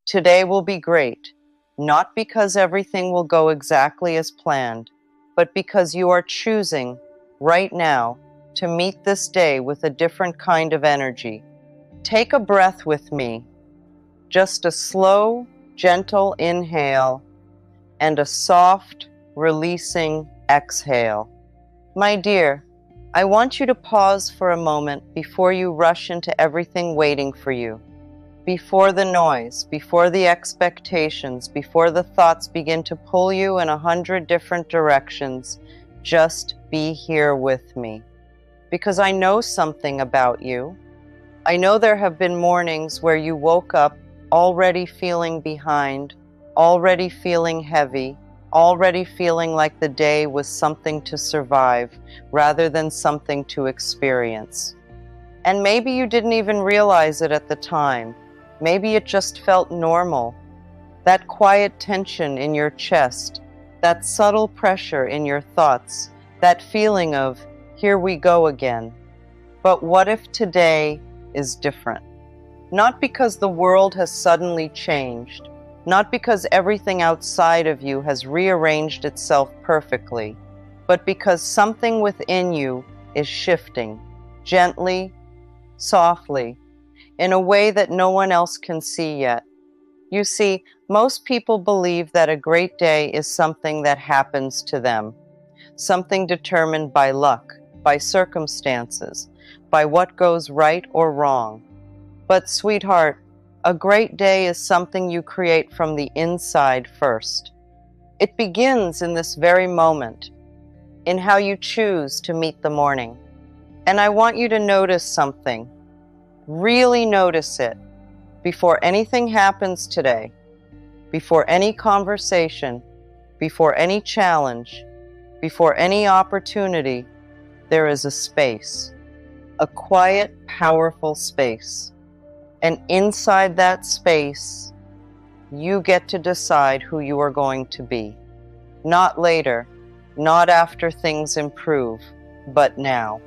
Today will be great, not because everything will go exactly as planned, but because you are choosing right now to meet this day with a different kind of energy. Take a breath with me, just a slow, gentle inhale and a soft, releasing exhale. My dear, I want you to pause for a moment before you rush into everything waiting for you. Before the noise, before the expectations, before the thoughts begin to pull you in 100 different directions, just be here with me. Because I know something about you. I know there have been mornings where you woke up already feeling behind, already feeling heavy, already feeling like the day was something to survive rather than something to experience. And maybe you didn't even realize it at the time. Maybe it just felt normal. That quiet tension in your chest, that subtle pressure in your thoughts, that feeling of, here we go again. But what if today is different? Not because the world has suddenly changed, not because everything outside of you has rearranged itself perfectly, but because something within you is shifting, gently, softly, in a way that no one else can see yet. You see, most people believe that a great day is something that happens to them, something determined by luck, by circumstances, by what goes right or wrong. But sweetheart, a great day is something you create from the inside first. It begins in this very moment, in how you choose to meet the morning. And I want you to notice something. Really notice it before anything happens today, before any conversation, before any challenge, before any opportunity. There is a space, a quiet, powerful space. And inside that space, you get to decide who you are going to be. Not later, not after things improve, but now.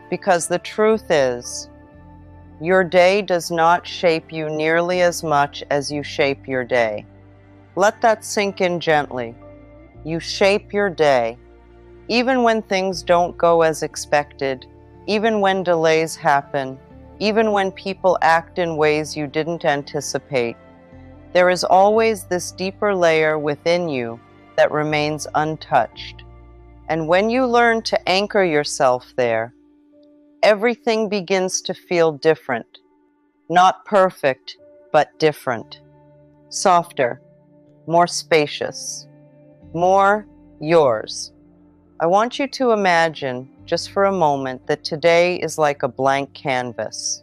Because the truth is, your day does not shape you nearly as much as you shape your day. Let that sink in gently. You shape your day. Even when things don't go as expected, even when delays happen, even when people act in ways you didn't anticipate, there is always this deeper layer within you that remains untouched. And when you learn to anchor yourself there, everything begins to feel different. Not perfect, but different. Softer, more spacious, more yours. I want you to imagine, just for a moment, that today is like a blank canvas.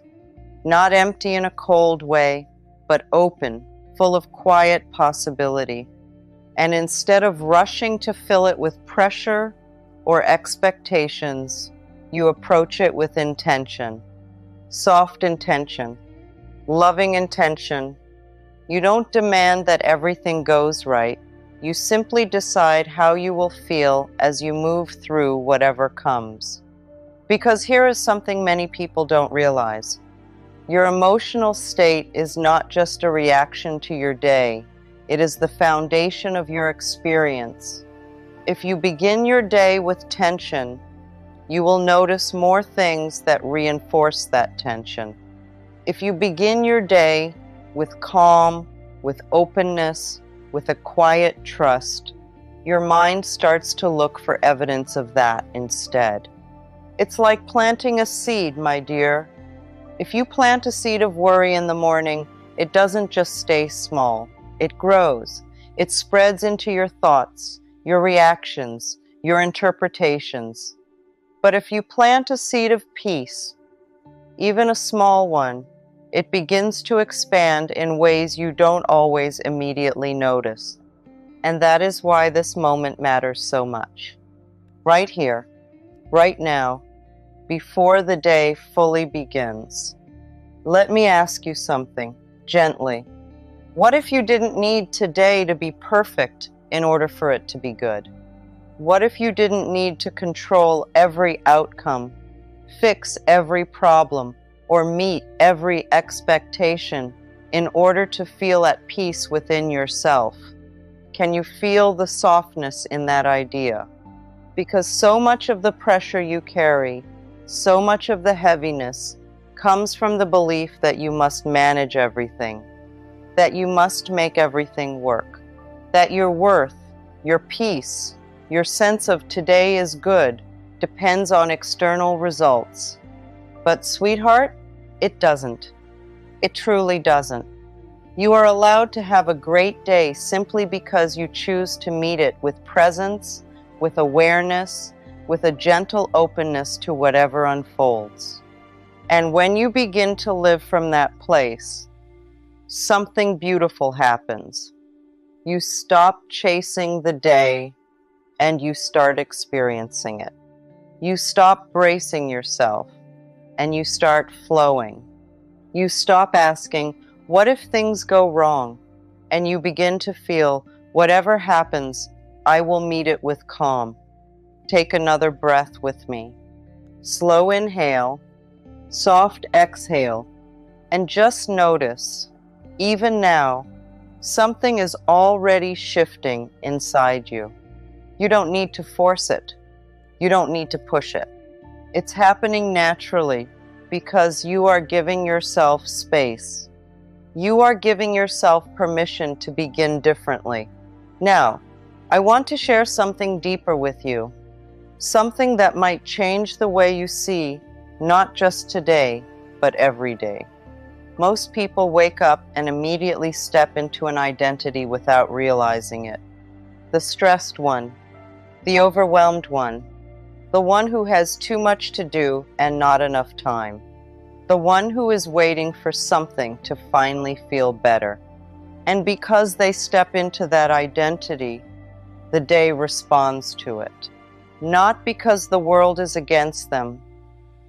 Not empty in a cold way, but open, full of quiet possibility. And instead of rushing to fill it with pressure or expectations, you approach it with intention. Soft intention, loving intention. You don't demand that everything goes right. You simply decide how you will feel as you move through whatever comes. Because here is something many people don't realize. Your emotional state is not just a reaction to your day. It is the foundation of your experience. If you begin your day with tension, you will notice more things that reinforce that tension. If you begin your day with calm, with openness, with a quiet trust, your mind starts to look for evidence of that instead. It's like planting a seed, my dear. If you plant a seed of worry in the morning, it doesn't just stay small. It grows. It spreads into your thoughts, your reactions, your interpretations. But if you plant a seed of peace, even a small one, it begins to expand in ways you don't always immediately notice. And that is why this moment matters so much. Right here, right now, before the day fully begins. Let me ask you something, gently. What if you didn't need today to be perfect in order for it to be good? What if you didn't need to control every outcome, fix every problem, or meet every expectation in order to feel at peace within yourself? Can you feel the softness in that idea? Because so much of the pressure you carry, so much of the heaviness, comes from the belief that you must manage everything, that you must make everything work, that your worth, your peace, your sense of today is good depends on external results. But sweetheart, it doesn't. It truly doesn't. You are allowed to have a great day simply because you choose to meet it with presence, with awareness, with a gentle openness to whatever unfolds. And when you begin to live from that place, something beautiful happens. You stop chasing the day and you start experiencing it. You stop bracing yourself and you start flowing. You stop asking, what if things go wrong? And you begin to feel, whatever happens, I will meet it with calm. Take another breath with me. Slow inhale, soft exhale, and just notice, even now, something is already shifting inside you. You don't need to force it. You don't need to push it. It's happening naturally because you are giving yourself space. You are giving yourself permission to begin differently. Now, I want to share something deeper with you, something that might change the way you see, not just today, but every day. Most people wake up and immediately step into an identity without realizing it. The stressed one, the overwhelmed one, the one who has too much to do and not enough time, the one who is waiting for something to finally feel better. And because they step into that identity, the day responds to it. Not because the world is against them,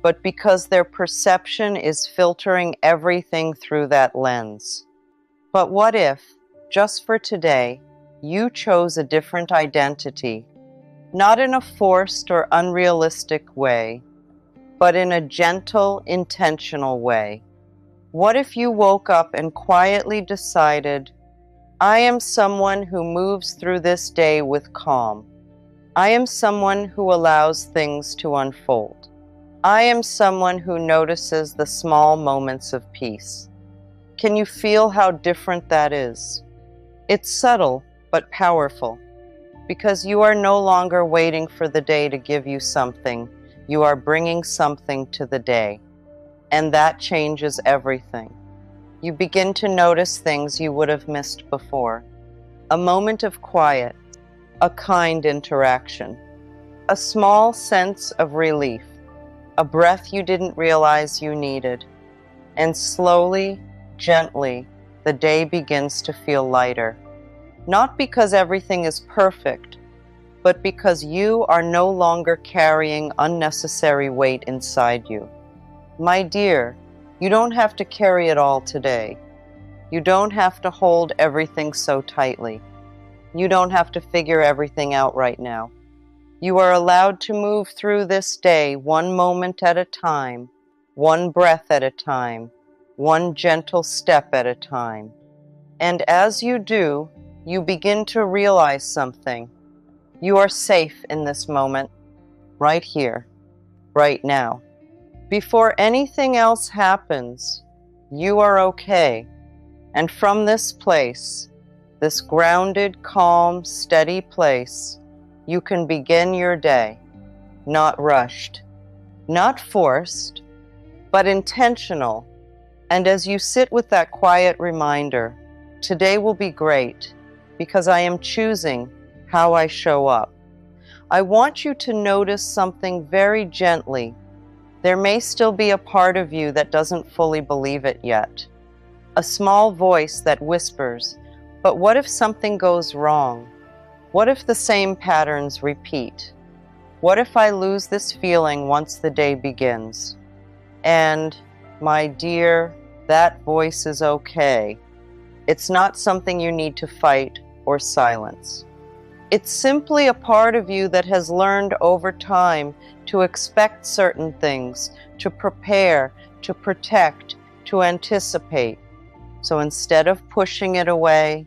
but because their perception is filtering everything through that lens. But what if, just for today, you chose a different identity, not in a forced or unrealistic way, but in a gentle, intentional way? What if you woke up and quietly decided, I am someone who moves through this day with calm. I am someone who allows things to unfold. I am someone who notices the small moments of peace. Can you feel how different that is? It's subtle, but powerful, because you are no longer waiting for the day to give you something. You are bringing something to the day, and that changes everything. You begin to notice things you would have missed before. A moment of quiet, a kind interaction, a small sense of relief, a breath you didn't realize you needed. And slowly, gently, the day begins to feel lighter. Not because everything is perfect, but because you are no longer carrying unnecessary weight inside you. My dear, you don't have to carry it all today. You don't have to hold everything so tightly. You don't have to figure everything out right now. You are allowed to move through this day one moment at a time, one breath at a time, one gentle step at a time. And as you do, you begin to realize something. You are safe in this moment, right here, right now. Before anything else happens, you are okay. And from this place, this grounded, calm, steady place, you can begin your day, not rushed, not forced, but intentional. And as you sit with that quiet reminder, today will be great because I am choosing how I show up. I want you to notice something very gently. There may still be a part of you that doesn't fully believe it yet. A small voice that whispers, but what if something goes wrong? What if the same patterns repeat? What if I lose this feeling once the day begins? And, my dear, that voice is okay. It's not something you need to fight or silence. It's simply a part of you that has learned over time to expect certain things, to prepare, to protect, to anticipate. So instead of pushing it away,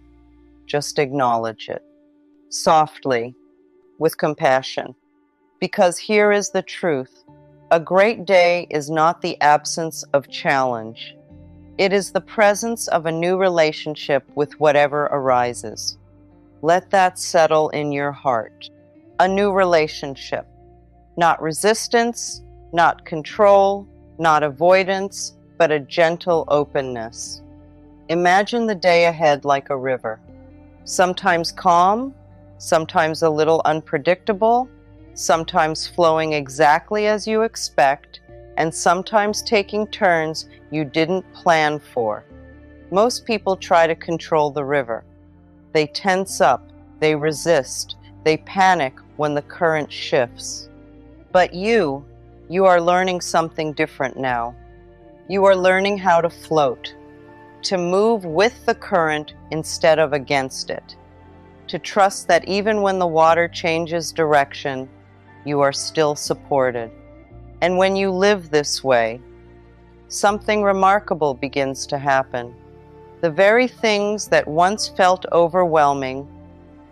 just acknowledge it softly, with compassion. Because here is the truth. A great day is not the absence of challenge. It is the presence of a new relationship with whatever arises. Let that settle in your heart. A new relationship. Not resistance, not control, not avoidance, but a gentle openness. Imagine the day ahead like a river. Sometimes calm, sometimes a little unpredictable, sometimes flowing exactly as you expect, and sometimes taking turns you didn't plan for. Most people try to control the river. They tense up, they resist, they panic when the current shifts. But you are learning something different now. You are learning how to float, to move with the current instead of against it, to trust that even when the water changes direction, you are still supported. And when you live this way, something remarkable begins to happen. The very things that once felt overwhelming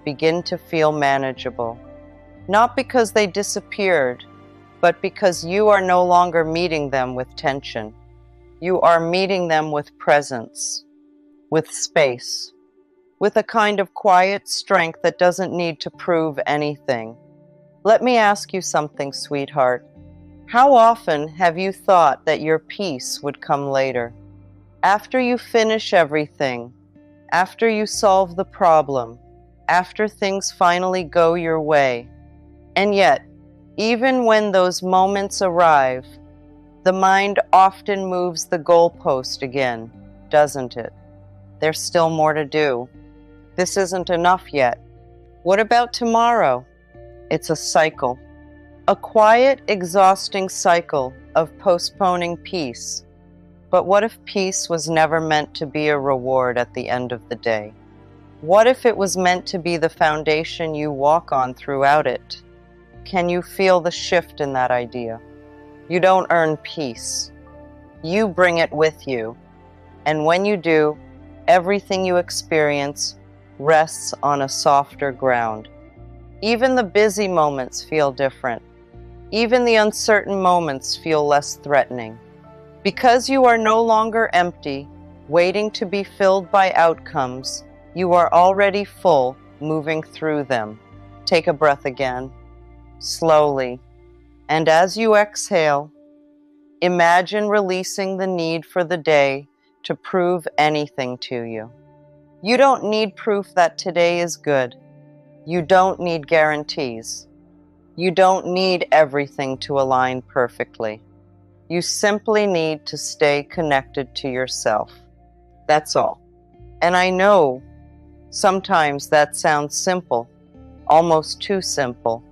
begin to feel manageable. Not because they disappeared, but because you are no longer meeting them with tension. You are meeting them with presence, with space, with a kind of quiet strength that doesn't need to prove anything. Let me ask you something, sweetheart. How often have you thought that your peace would come later? After you finish everything, after you solve the problem, after things finally go your way. And yet, even when those moments arrive, the mind often moves the goalpost again, doesn't it? There's still more to do. This isn't enough yet. What about tomorrow? It's a cycle. A quiet, exhausting cycle of postponing peace. But what if peace was never meant to be a reward at the end of the day? What if it was meant to be the foundation you walk on throughout it? Can you feel the shift in that idea? You don't earn peace. You bring it with you. And when you do, everything you experience rests on a softer ground. Even the busy moments feel different. Even the uncertain moments feel less threatening. Because you are no longer empty, waiting to be filled by outcomes, you are already full, moving through them. Take a breath again, slowly. And as you exhale, imagine releasing the need for the day to prove anything to you. You don't need proof that today is good. You don't need guarantees. You don't need everything to align perfectly. You simply need to stay connected to yourself. That's all. And I know sometimes that sounds simple, almost too simple.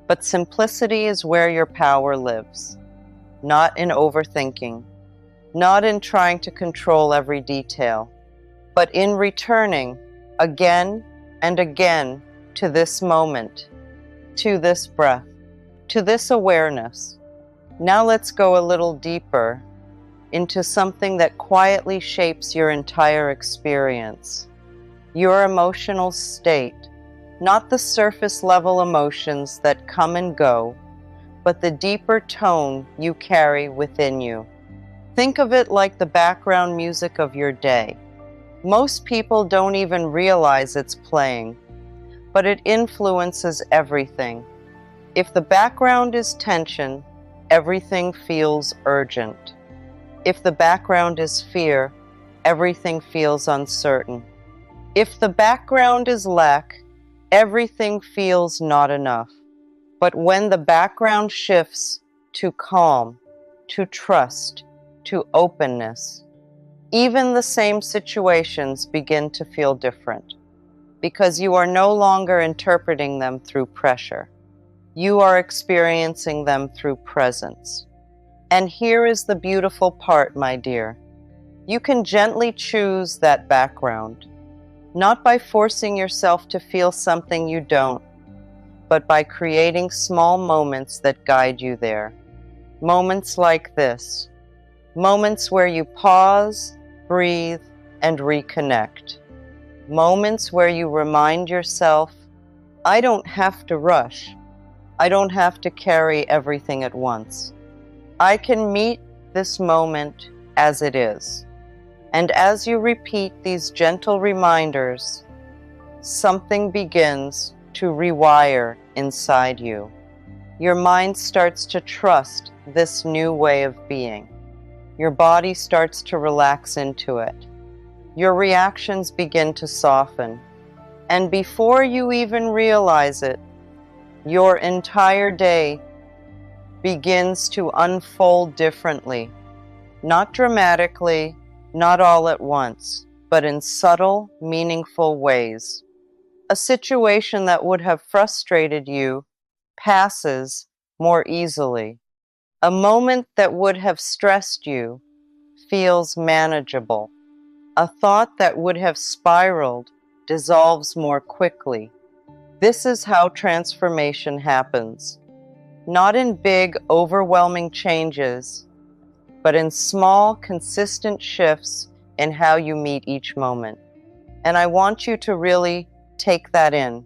But simplicity is where your power lives. Not in overthinking, not in trying to control every detail, but in returning again and again to this moment, to this breath, to this awareness. Now let's go a little deeper into something that quietly shapes your entire experience, your emotional state, not the surface level emotions that come and go, but the deeper tone you carry within you. Think of it like the background music of your day. Most people don't even realize it's playing, but it influences everything. If the background is tension, everything feels urgent. If the background is fear, everything feels uncertain. If the background is lack, everything feels not enough. But when the background shifts to calm, to trust, to openness, even the same situations begin to feel different, because you are no longer interpreting them through pressure. You are experiencing them through presence. And here is the beautiful part, my dear. You can gently choose that background, not by forcing yourself to feel something you don't, but by creating small moments that guide you there. Moments like this. Moments where you pause, breathe, and reconnect. Moments where you remind yourself, I don't have to rush. I don't have to carry everything at once. I can meet this moment as it is. And as you repeat these gentle reminders, something begins to rewire inside you. Your mind starts to trust this new way of being. Your body starts to relax into it. Your reactions begin to soften. And before you even realize it, your entire day begins to unfold differently. Not dramatically, not all at once, but in subtle, meaningful ways. A situation that would have frustrated you passes more easily. A moment that would have stressed you feels manageable. A thought that would have spiraled dissolves more quickly. This is how transformation happens. Not in big, overwhelming changes, but in small, consistent shifts in how you meet each moment. And I want you to really take that in.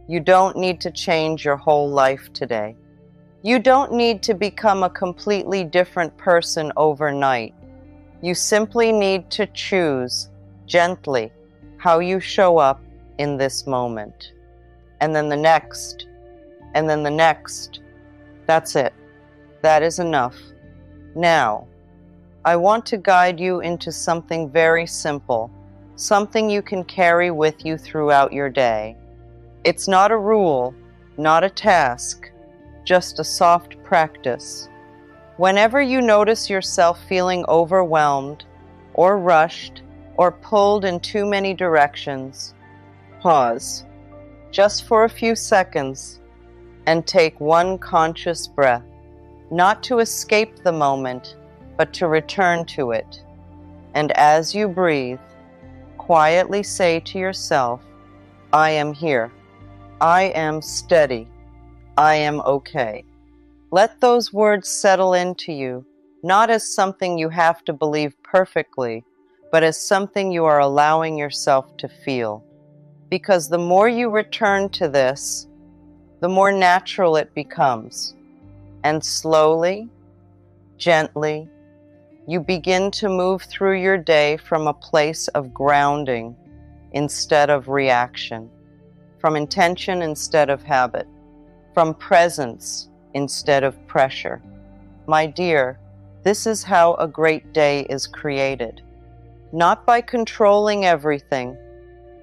You don't need to change your whole life today. You don't need to become a completely different person overnight. You simply need to choose gently how you show up in this moment. And then the next, and then the next. That's it. That is enough. Now, I want to guide you into something very simple, something you can carry with you throughout your day. It's not a rule, not a task, just a soft practice. Whenever you notice yourself feeling overwhelmed, or rushed, or pulled in too many directions, pause, just for a few seconds, and take one conscious breath, not to escape the moment, but to return to it. And as you breathe, quietly say to yourself, I am here. I am steady. I am okay. Let those words settle into you, not as something you have to believe perfectly, but as something you are allowing yourself to feel. Because the more you return to this, the more natural it becomes. And slowly, gently, you begin to move through your day from a place of grounding instead of reaction, from intention instead of habit, from presence instead of pressure. My dear, this is how a great day is created. Not by controlling everything,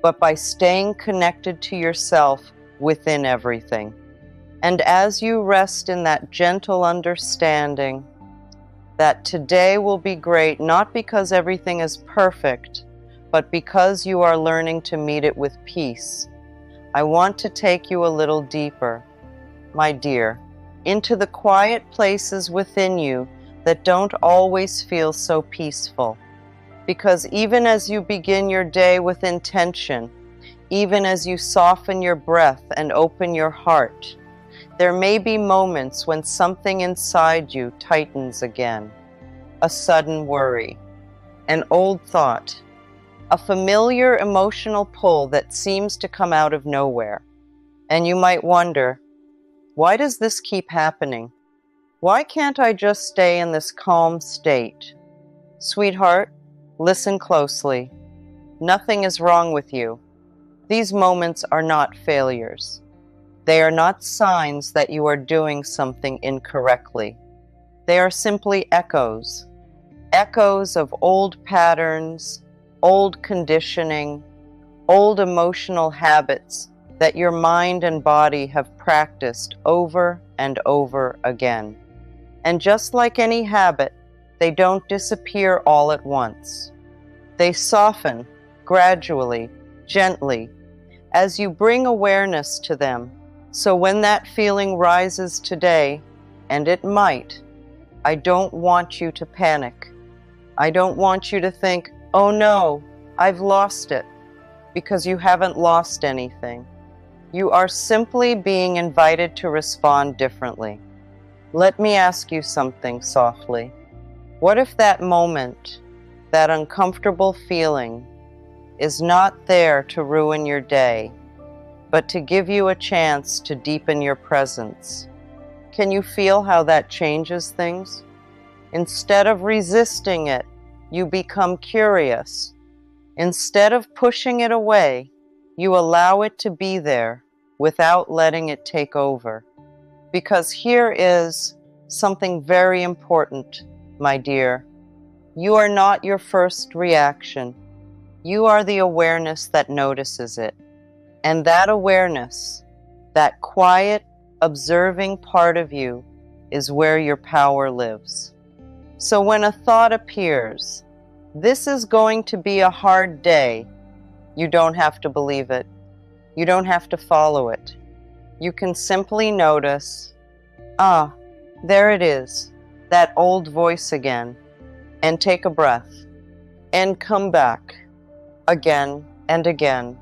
but by staying connected to yourself within everything. And as you rest in that gentle understanding that today will be great, not because everything is perfect, but because you are learning to meet it with peace, I want to take you a little deeper, my dear, into the quiet places within you that don't always feel so peaceful. Because even as you begin your day with intention, even as you soften your breath and open your heart, there may be moments when something inside you tightens again. A sudden worry, an old thought, a familiar emotional pull that seems to come out of nowhere. And you might wonder, why does this keep happening? Why can't I just stay in this calm state? Sweetheart, listen closely. Nothing is wrong with you. These moments are not failures. They are not signs that you are doing something incorrectly. They are simply echoes. Echoes of old patterns, old conditioning, old emotional habits that your mind and body have practiced over and over again. And just like any habit, they don't disappear all at once. They soften gradually, gently, as you bring awareness to them. So when that feeling rises today, and it might, I don't want you to panic. I don't want you to think, oh no, I've lost it, because you haven't lost anything. You are simply being invited to respond differently. Let me ask you something softly. What if that moment that uncomfortable feeling, is not there to ruin your day, but to give you a chance to deepen your presence. Can you feel how that changes things? Instead of resisting it, you become curious. Instead of pushing it away, you allow it to be there without letting it take over. Because here is something very important, my dear. You are not your first reaction. You are the awareness that notices it. And that awareness, that quiet, observing part of you, is where your power lives. So when a thought appears, this is going to be a hard day, you don't have to believe it. You don't have to follow it. You can simply notice, ah, there it is, that old voice again, and take a breath, and come back, again and again.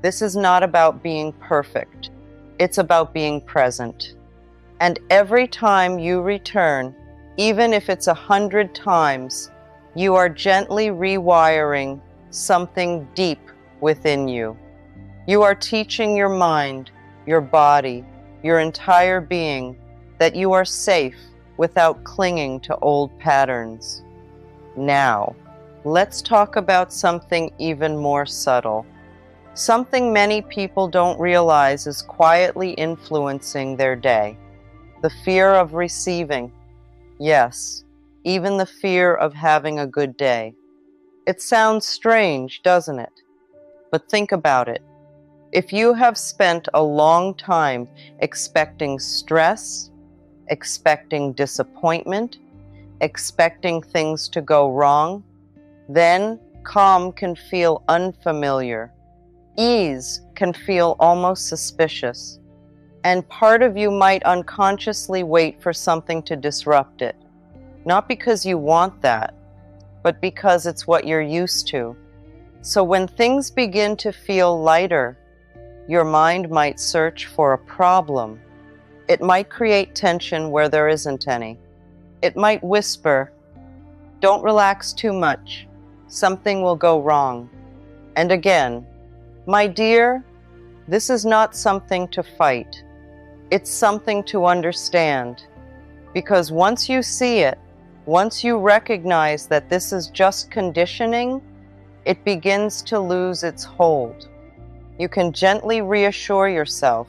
This is not about being perfect. It's about being present. And every time you return, even if it's 100 times, you are gently rewiring something deep within you. You are teaching your mind, your body, your entire being that you are safe without clinging to old patterns. Now, let's talk about something even more subtle. Something many people don't realize is quietly influencing their day. The fear of receiving. Yes, even the fear of having a good day. It sounds strange, doesn't it? But think about it. If you have spent a long time expecting stress, expecting disappointment, expecting things to go wrong, then calm can feel unfamiliar. Ease can feel almost suspicious. And part of you might unconsciously wait for something to disrupt it. Not because you want that, but because it's what you're used to. So when things begin to feel lighter, your mind might search for a problem. It might create tension where there isn't any. It might whisper, "Don't relax too much. Something will go wrong." And again, my dear, this is not something to fight. It's something to understand. Because once you see it, once you recognize that this is just conditioning, it begins to lose its hold. You can gently reassure yourself,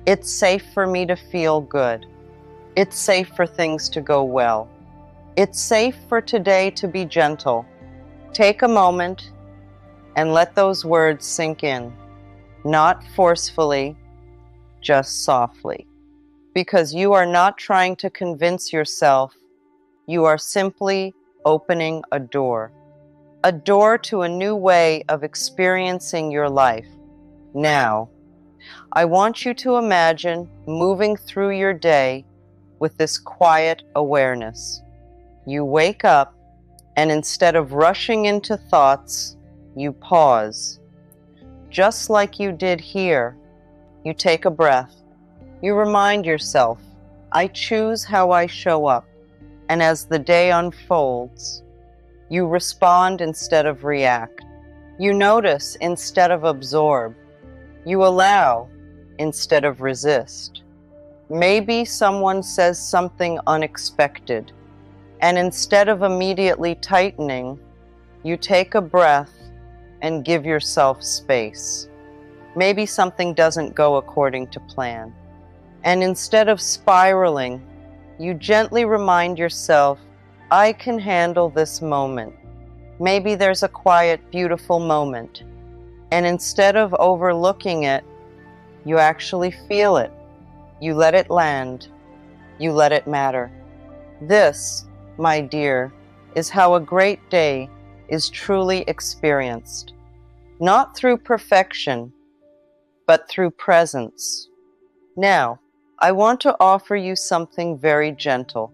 it's safe for me to feel good. It's safe for things to go well. It's safe for today to be gentle. Take a moment and let those words sink in, not forcefully, just softly. Because you are not trying to convince yourself, you are simply opening a door to a new way of experiencing your life. Now, I want you to imagine moving through your day with this quiet awareness. You wake up, and instead of rushing into thoughts, you pause. Just like you did here, you take a breath. You remind yourself, I choose how I show up. And as the day unfolds, you respond instead of react. You notice instead of absorb. You allow instead of resist. Maybe someone says something unexpected, and instead of immediately tightening, you take a breath and give yourself space. Maybe something doesn't go according to plan, and instead of spiraling, you gently remind yourself, I can handle this moment. Maybe there's a quiet, beautiful moment, and instead of overlooking it, you actually feel it. You let it land. You let it matter. This, my dear, is how a great day is truly experienced. Not through perfection, but through presence. Now, I want to offer you something very gentle,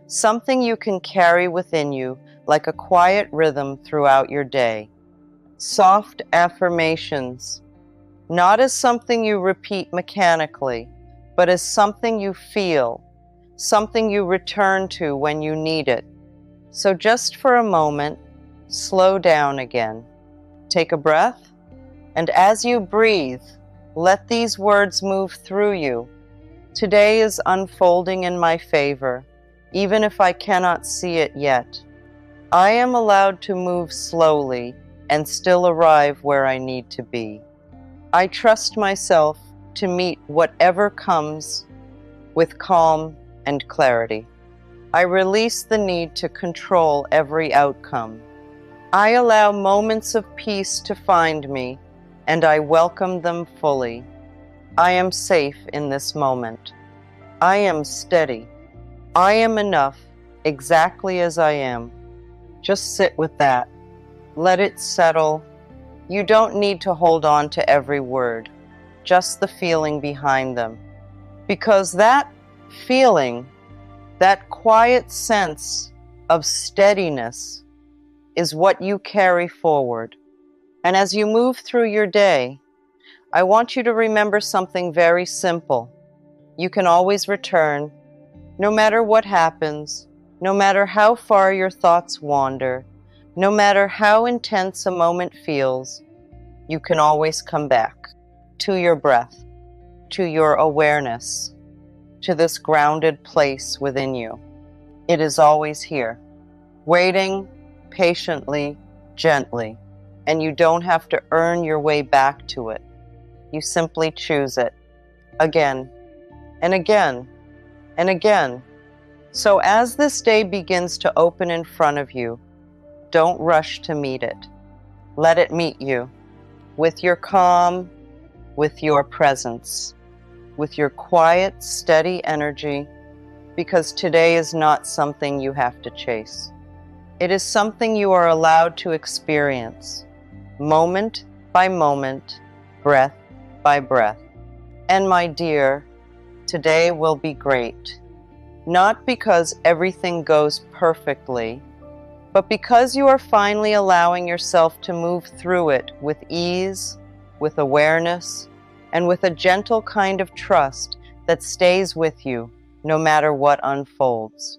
something you can carry within you like a quiet rhythm throughout your day. Soft affirmations, not as something you repeat mechanically, but as something you feel, something you return to when you need it. So just for a moment, slow down again. Take a breath, and as you breathe, let these words move through you. Today is unfolding in my favor, even if I cannot see it yet. I am allowed to move slowly and still arrive where I need to be. I trust myself to meet whatever comes with calm and clarity. I release the need to control every outcome. I allow moments of peace to find me, and I welcome them fully. I am safe in this moment. I am steady. I am enough exactly as I am. Just sit with that. Let it settle. You don't need to hold on to every word, just the feeling behind them. Because that feeling, that quiet sense of steadiness, is what you carry forward. And as you move through your day, I want you to remember something very simple. You can always return, no matter what happens, no matter how far your thoughts wander, no matter how intense a moment feels, you can always come back to your breath, to your awareness, to this grounded place within you. It is always here, waiting patiently, gently, and you don't have to earn your way back to it. You simply choose it again and again and again. So as this day begins to open in front of you, don't rush to meet it. Let it meet you with your calm, with your presence, with your quiet, steady energy, because today is not something you have to chase. It is something you are allowed to experience, moment by moment, breath by breath. And my dear, today will be great. Not because everything goes perfectly, but because you are finally allowing yourself to move through it with ease, with awareness, and with a gentle kind of trust that stays with you no matter what unfolds.